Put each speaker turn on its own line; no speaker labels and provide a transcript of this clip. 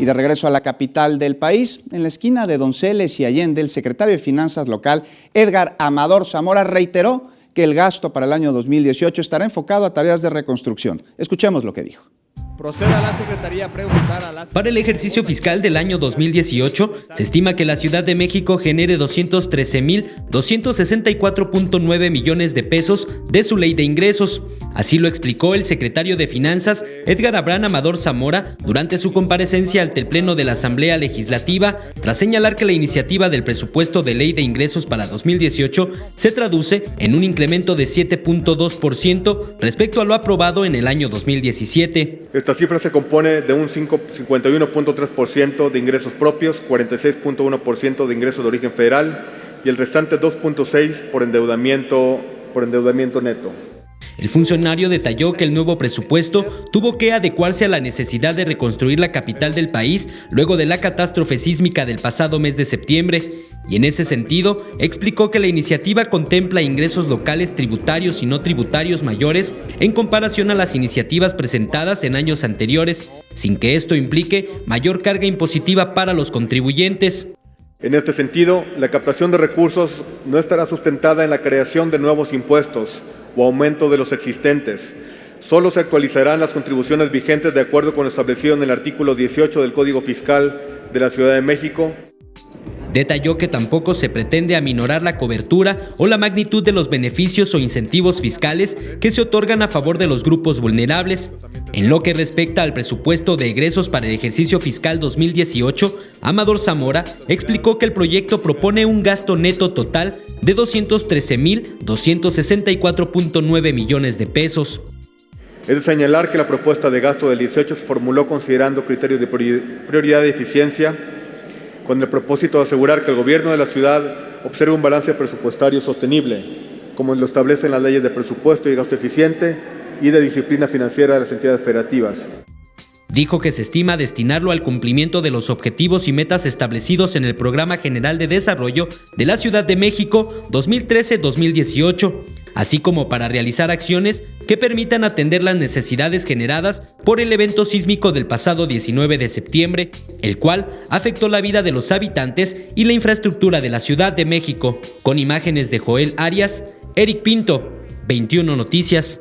Y de regreso a la capital del país, en la esquina de Donceles y Allende, el secretario de Finanzas local, Edgar Amador Zamora, reiteró que el gasto para el año 2018 estará enfocado a tareas de reconstrucción. Escuchemos lo que dijo.
Proceda a la Secretaría a preguntar a la...
Para el ejercicio fiscal del año 2018, se estima que la Ciudad de México genere 213,264.9 millones de pesos de su ley de ingresos. Así lo explicó el secretario de Finanzas, Edgar Abraham Amador Zamora, durante su comparecencia ante el Pleno de la Asamblea Legislativa, tras señalar que la iniciativa del presupuesto de ley de ingresos para 2018 se traduce en un incremento de 7.2% respecto a lo aprobado en el año 2017.
Esta cifra se compone de un 51.3% de ingresos propios, 46.1% de ingresos de origen federal y el restante 2.6% por endeudamiento neto.
El funcionario detalló que el nuevo presupuesto tuvo que adecuarse a la necesidad de reconstruir la capital del país luego de la catástrofe sísmica del pasado mes de septiembre. Y en ese sentido, explicó que la iniciativa contempla ingresos locales tributarios y no tributarios mayores en comparación a las iniciativas presentadas en años anteriores, sin que esto implique mayor carga impositiva para los contribuyentes.
En este sentido, la captación de recursos no estará sustentada en la creación de nuevos impuestos o aumento de los existentes. Solo se actualizarán las contribuciones vigentes de acuerdo con lo establecido en el artículo 18 del Código Fiscal de la Ciudad de México.
Detalló que tampoco se pretende aminorar la cobertura o la magnitud de los beneficios o incentivos fiscales que se otorgan a favor de los grupos vulnerables. En lo que respecta al presupuesto de egresos para el ejercicio fiscal 2018, Amador Zamora explicó que el proyecto propone un gasto neto total de 213,264.9 millones de pesos.
Es de señalar que la propuesta de gasto del 18 se formuló considerando criterios de prioridad y eficiencia, con el propósito de asegurar que el gobierno de la ciudad observe un balance presupuestario sostenible, como lo establecen las leyes de presupuesto y gasto eficiente y de disciplina financiera de las entidades federativas.
Dijo que se estima destinarlo al cumplimiento de los objetivos y metas establecidos en el Programa General de Desarrollo de la Ciudad de México 2013-2018, así como para realizar acciones que permitan atender las necesidades generadas por el evento sísmico del pasado 19 de septiembre, el cual afectó la vida de los habitantes y la infraestructura de la Ciudad de México. Con imágenes de Joel Arias, Eric Pinto, 21 Noticias.